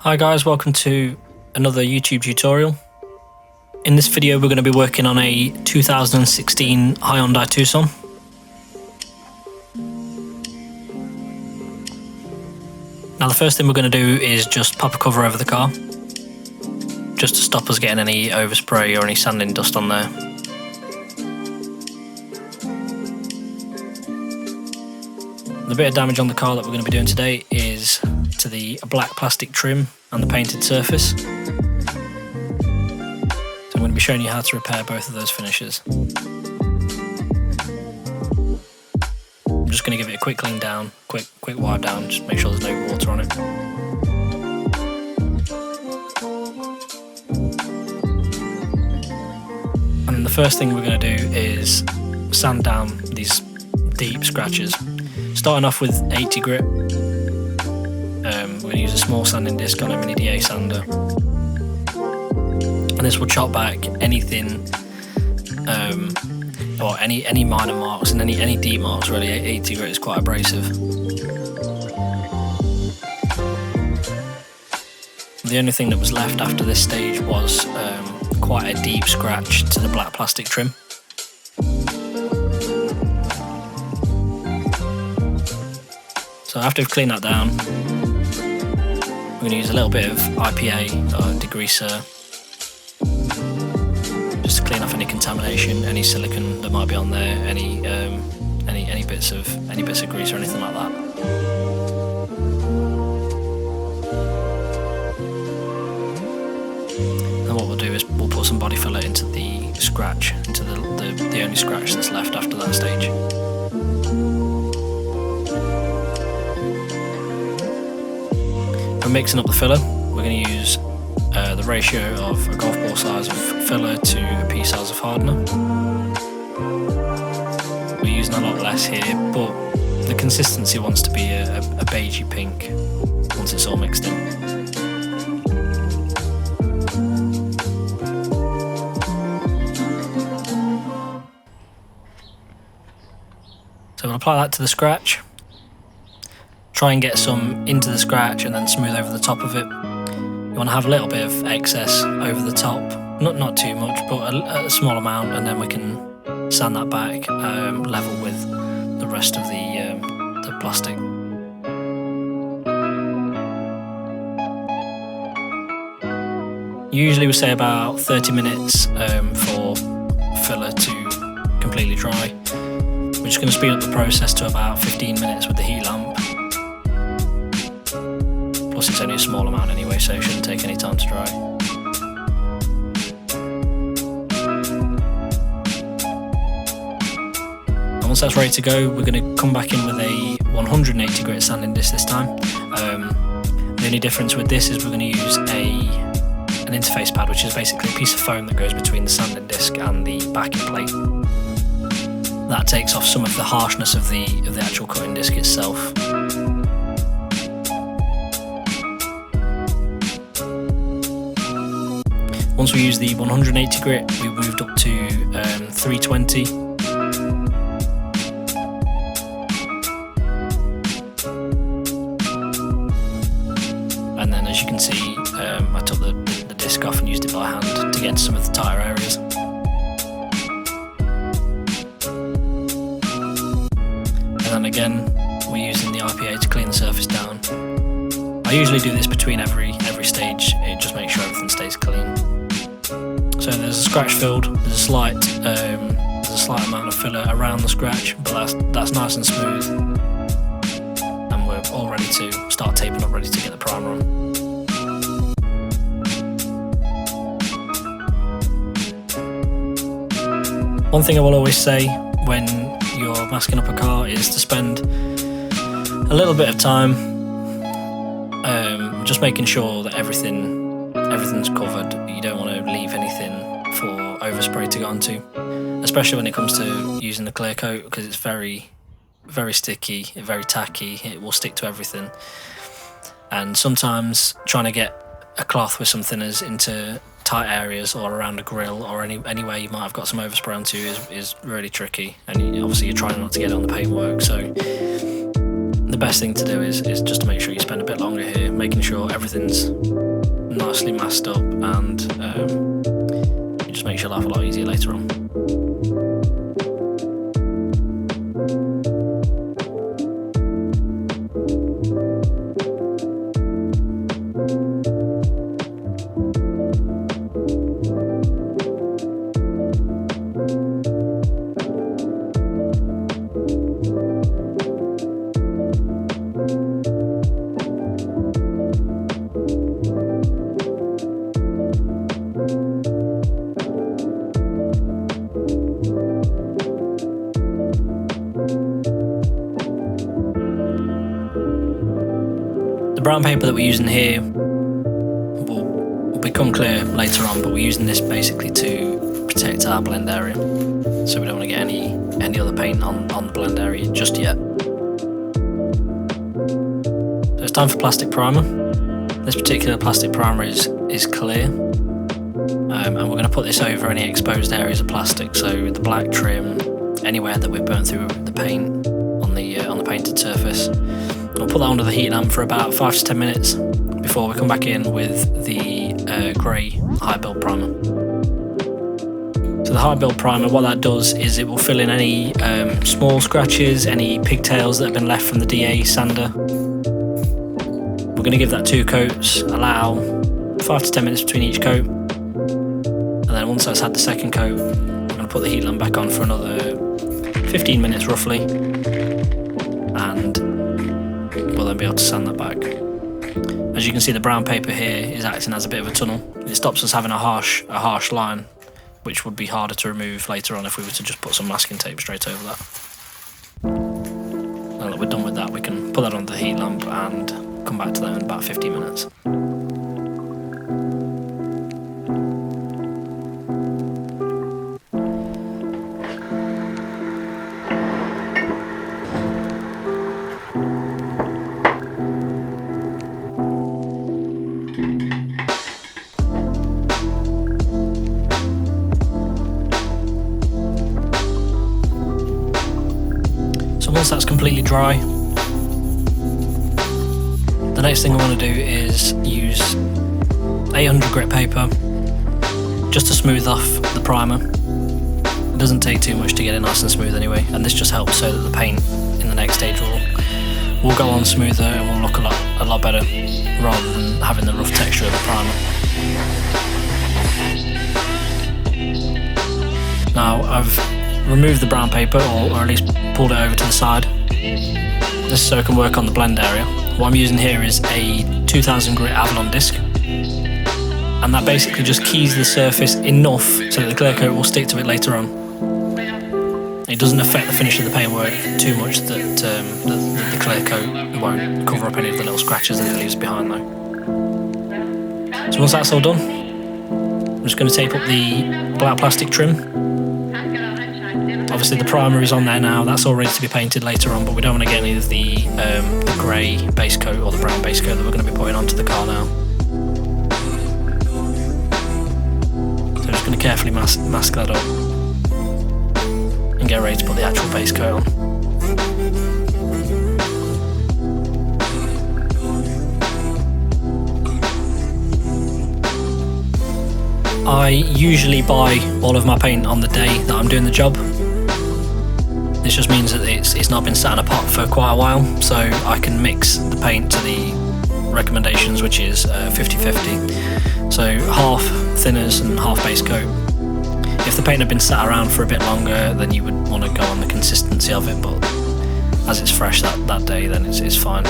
Hi guys, welcome to another YouTube tutorial. In this video we're going to be working on a 2016 Hyundai Tucson. Now the first thing we're going to do is just pop a cover over the car, just to stop us getting any overspray or any sanding dust on there. The bit of damage on the car that we're going to be doing today is to the black plastic trim and the painted surface. So I'm going to be showing you how to repair both of those finishes. I'm just going to give it a quick clean down, quick wipe down, just make sure there's no water on it. And the first thing we're going to do is sand down these deep scratches. Starting off with 80 grit. We're going to use a small sanding disc on a mini DA sander, and this will chop back anything, or any minor marks and any deep marks. Really, 80 grit is quite abrasive. The only thing that was left after this stage was quite a deep scratch to the black plastic trim. So after we've cleaned that down, we're going to use a little bit of IPA or degreaser, just to clean off any contamination, any silicone that might be on there, any bits of grease or anything like that. And what we'll do is we'll put some body filler into the scratch, into the only scratch that's left after that stage. For mixing up the filler, we're going to use the ratio of a golf ball size of filler to a pea size of hardener. We're using a lot less here, but the consistency wants to be a beigey pink once it's all mixed in. So we'll apply that to the scratch. Try and get some into the scratch and then smooth over the top of it. You want to have a little bit of excess over the top, not too much, but a small amount, and then we can sand that back level with the rest of the plastic. Usually we say about 30 minutes for filler to completely dry. We're just going to speed up the process to about 15 minutes with the heat lamp. Plus it's only a small amount anyway, so it shouldn't take any time to dry. And once that's ready to go, we're going to come back in with a 180 grit sanding disc this time. The only difference with this is we're going to use an interface pad, which is basically a piece of foam that goes between the sanding disc and the backing plate. That takes off some of the harshness of the actual cutting disc itself. Once we use the 180 grit, we moved up to 320. And then, as you can see, I took the disc off and used it by hand to get into some of the tighter areas. And then again, we're using the IPA to clean the surface down. I usually do this between every stage. It just makes sure everything stays clean. So there's a scratch filled, there's a slight amount of filler around the scratch, but that's nice and smooth. And we're all ready to start taping up, ready to get the primer on. One thing I will always say when you're masking up a car is to spend a little bit of time just making sure that everything's covered. You don't want to leave anything for overspray to go onto, especially when it comes to using the clear coat, because it's very, very sticky, very tacky. It will stick to everything, and sometimes trying to get a cloth with some thinners into tight areas or around a grill or anywhere you might have got some overspray onto is really tricky, and obviously you're trying not to get it on the paintwork. So the best thing to do is just to make sure you spend a bit longer here, making sure everything's nicely masked up, and it just makes your life a lot easier later on. The brown paper that we're using here will become clear later on, but we're using this basically to protect our blend area, so we don't want to get any other paint on the blend area just yet. So it's time for plastic primer. This particular plastic primer is clear, and we're going to put this over any exposed areas of plastic, so the black trim, anywhere that we've burnt through the paint on the painted surface. We'll put that under the heat lamp for about 5 to 10 minutes before we come back in with the grey high build primer. So the high build primer, what that does is it will fill in any small scratches, any pigtails that have been left from the DA sander. We're going to give that 2 coats, allow 5 to 10 minutes between each coat, and then once that's had the second coat, we're going to put the heat lamp back on for another 15 minutes roughly, and we'll then be able to sand that back. As you can see, the brown paper here is acting as a bit of a tunnel. It stops us having a harsh line, which would be harder to remove later on if we were to just put some masking tape straight over that. Now that we're done with that, we can put that onto the heat lamp and come back to that in about 15 minutes. So once that's completely dry, the next thing I want to do is use 800 grit paper just to smooth off the primer. It doesn't take too much to get it nice and smooth anyway, and this just helps so that the paint in the next stage will go on smoother and will look a lot better rather than having the rough texture of the primer. Now I've removed the brown paper, or at least pulled it over to the side. This is so I can work on the blend area. What I'm using here is a 2000 grit Avalon disc, and that basically just keys the surface enough so that the clear coat will stick to it later on. It doesn't affect the finish of the paintwork too much that the clear coat won't cover up any of the little scratches that it leaves behind though. So once that's all done, I'm just going to tape up the black plastic trim. Obviously the primer is on there now, that's all ready to be painted later on, but we don't want to get any of the grey base coat or the brown base coat that we're going to be putting onto the car now. So I'm just going to carefully mask that up and get ready to put the actual base coat on. I usually buy all of my paint on the day that I'm doing the job. This just means that it's not been sat in a pot for quite a while, so I can mix the paint to the recommendations, which is 50-50. So half thinners and half base coat. If the paint had been sat around for a bit longer, then you would want to go on the consistency of it, but as it's fresh that day, then it's fine.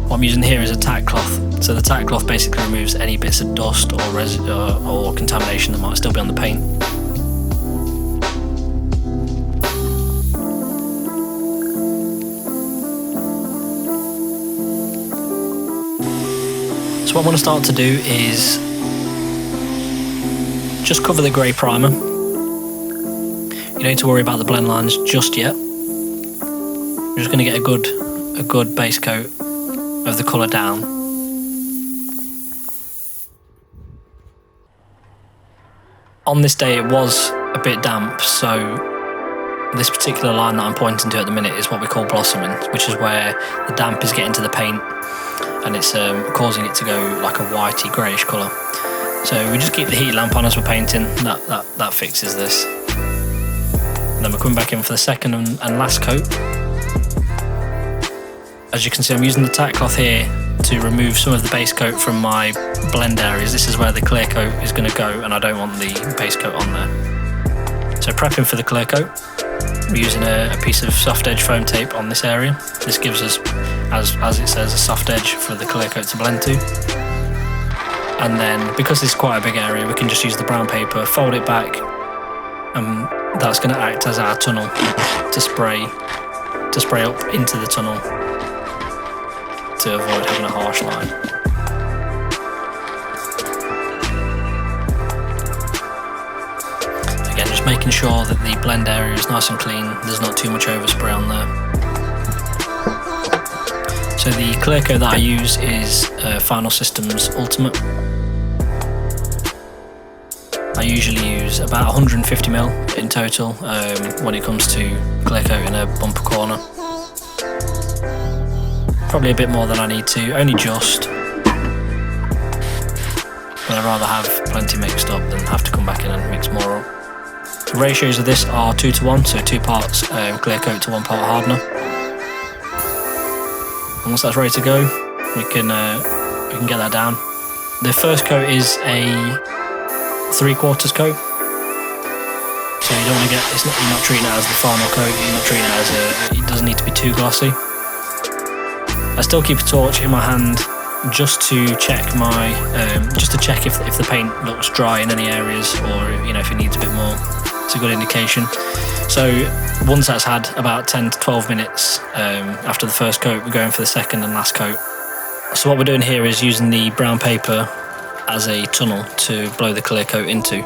What I'm using here is a tack cloth. So the tack cloth basically removes any bits of dust or or contamination that might still be on the paint. So what I want to start to do is just cover the grey primer. You don't need to worry about the blend lines just yet. You're just going to get a good base coat of the colour down. On this day it was a bit damp, so this particular line that I'm pointing to at the minute is what we call blossoming, which is where the damp is getting to the paint and it's causing it to go like a whitey greyish colour. So we just keep the heat lamp on as we're painting, that fixes this. And then we're coming back in for the second and last coat. As you can see, I'm using the tack cloth here to remove some of the base coat from my blend areas. This is where the clear coat is going to go, and I don't want the base coat on there. So prepping for the clear coat, we're using a piece of soft edge foam tape on this area. This gives us, as it says, a soft edge for the clear coat to blend to. And then, because this is quite a big area, we can just use the brown paper, fold it back, and that's going to act as our tunnel to spray up into the tunnel to avoid having a harsh line. Again, just making sure that the blend area is nice and clean, there's not too much overspray on there. So the clear coat that I use is Final Systems Ultimate. I usually use about 150ml in total when it comes to clear coat in a bumper corner. Probably a bit more than I need to, only just. But I'd rather have plenty mixed up than have to come back in and mix more up. The ratios of this are 2:1, so 2 parts clear coat to 1 part hardener. And once that's ready to go, we can get that down. The first coat is a 3/4 coat, so you don't want to get. You're not treating it as the final coat. You're not treating it as it doesn't need to be too glossy. I still keep a torch in my hand just to check if the paint looks dry in any areas, or if it needs a bit more. It's a good indication. So once that's had about 10 to 12 minutes after the first coat, we're going for the second and last coat. So what we're doing here is using the brown paper as a tunnel to blow the clear coat into.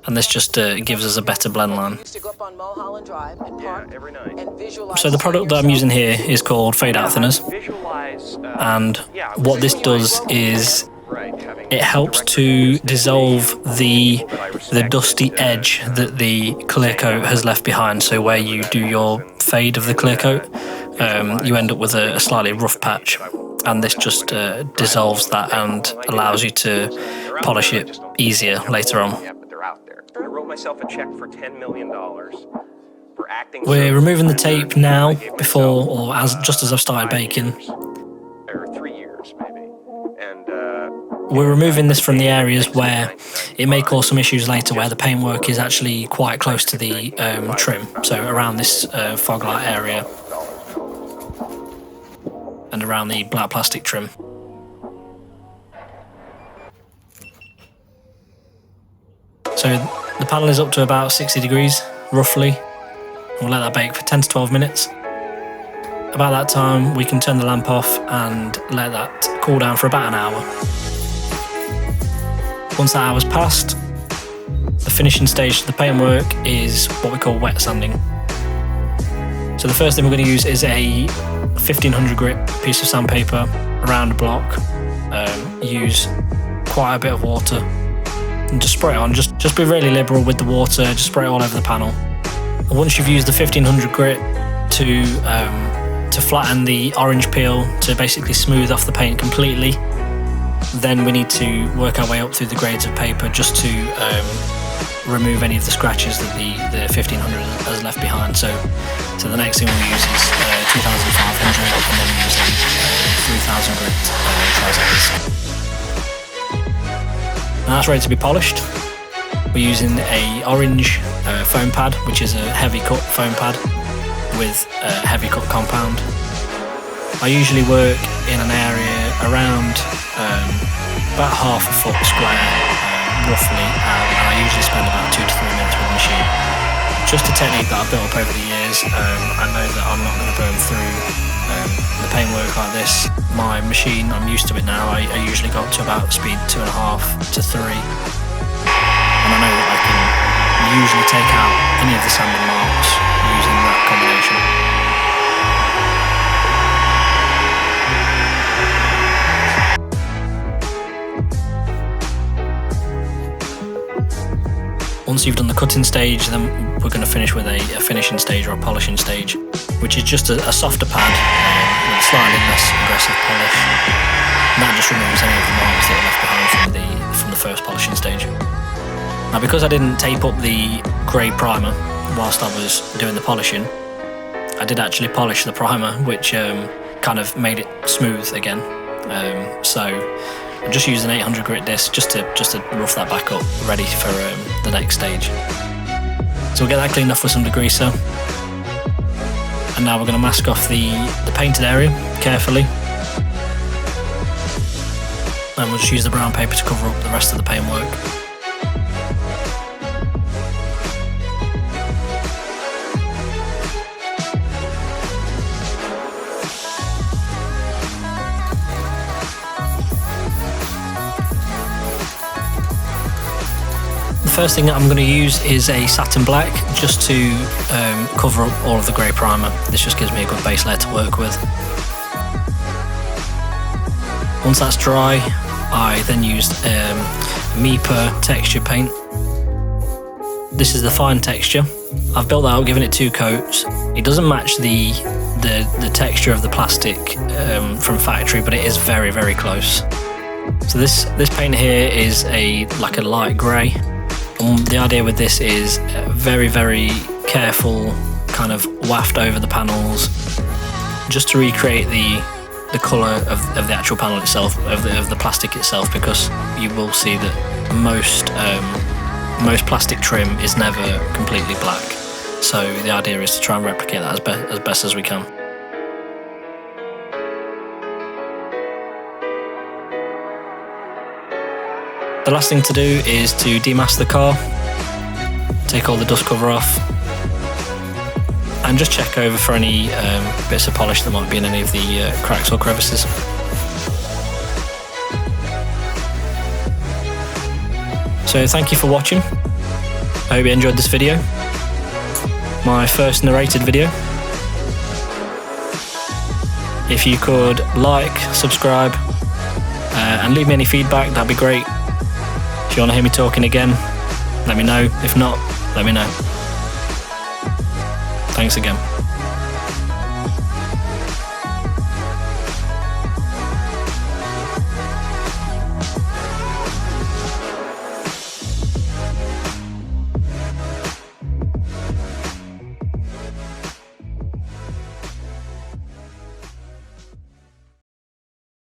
And this just gives us a better blend line. So the product that I'm using here is called Fade Out Thinners, and what this does is it helps to dissolve the dusty edge that the clear coat has left behind. So where you do your fade of the clear coat, you end up with a slightly rough patch, and this just dissolves that and allows you to polish it easier later on. I wrote myself a check for $10 million for acting. We're removing the tape now, just as I've started baking. Or 3 years, maybe. And we're removing this from the areas where it may cause some issues later, where the paintwork is actually quite close to the trim, so around this fog light area and around the black plastic trim. So the panel is up to about 60 degrees, roughly. We'll let that bake for 10 to 12 minutes. About that time, we can turn the lamp off and let that cool down for about an hour. Once that hour's passed, the finishing stage of the paintwork is what we call wet sanding. So the first thing we're going to use is a 1500 grit piece of sandpaper around a block. Use quite a bit of water and just spray it on. Just be really liberal with the water, just spray it all over the panel. And once you've used the 1500 grit to flatten the orange peel, to basically smooth off the paint completely, then we need to work our way up through the grades of paper just to remove any of the scratches that the 1500 has left behind. So the next thing we'll use is 2500, and then using 3000 grit tri-disc. Now that's ready to be polished. We're using a orange foam pad, which is a heavy cut foam pad with heavy cut compound. I usually work in an area around about half a foot square, roughly, and I usually spend about 2 to 3 minutes with the machine. Just a technique that I've built up over the years. I know that I'm not going to burn through the paintwork like this. My machine, I'm used to it now. I usually go up to about speed 2.5 to 3, and I know that I can usually take out any of the sanding marks using that combination. Once you've done the cutting stage, then we're going to finish with a finishing stage or a polishing stage, which is just a softer pad with a slightly less aggressive polish. And that just removes any of the marks that are left behind from the first polishing stage. Now, because I didn't tape up the grey primer whilst I was doing the polishing, I did actually polish the primer, which kind of made it smooth again. So I'm just using an 800 grit disc just to rough that back up, ready for the next stage. So we'll get that cleaned off with some degreaser. And now we're going to mask off the painted area carefully. And we'll just use the brown paper to cover up the rest of the paintwork. The first thing that I'm going to use is a satin black, just to cover up all of the grey primer. This just gives me a good base layer to work with. Once that's dry, I then used MIPA texture paint. This is the fine texture. I've built that out, given it 2 coats. It doesn't match the texture of the plastic from factory, but it is very, very close. So this paint here is like a light grey. And the idea with this is very, very careful kind of waft over the panels, just to recreate the colour of the actual panel itself, of the plastic itself, because you will see that most plastic trim is never completely black. So the idea is to try and replicate that as best as we can. The last thing to do is to demask the car, take all the dust cover off, and just check over for any bits of polish that might be in any of the cracks or crevices. So thank you for watching. I hope you enjoyed this video, my first narrated video. If you could like, subscribe, and leave me any feedback, that'd be great. If you want to hear me talking again, let me know. If not, let me know. Thanks again.